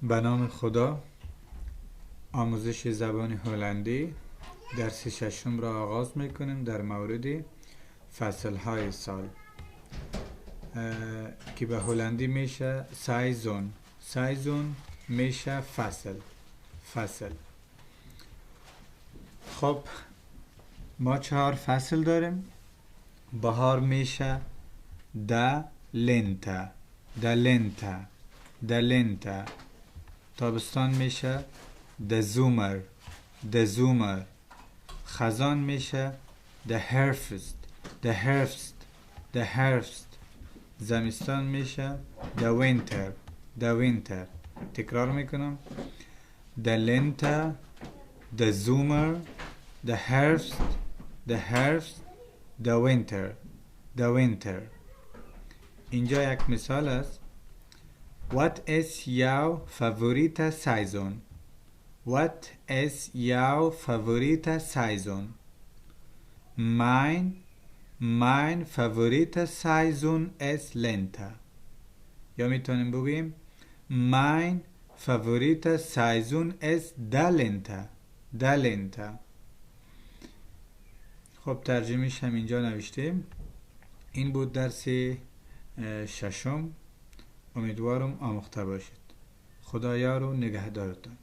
به نام خدا. آموزش زبان هلندی درس ششم را آغاز میکنیم در مورد فصل های سال که به هلندی میشه سایزون. سایزون میشه فصل. خب ما 4 فصل داریم. بهار میشه دلنتا. تابستان میشه دزومر. خزان میشه هرفست. زمستان میشه وینتر. تکرار میکنم: دلنتا، دزومر، هرفست، وینتر. اینجا یک مثال است. What is your favorite season? Mein favorite season is Lenta. یا میتونیم بگیم Mein favorite season is Lenta. خب ترجمهش هم اینجا نوشتیم. این بود درس ششم. امیدوارم آموخته باشید. خدا یار و نگهدارتان.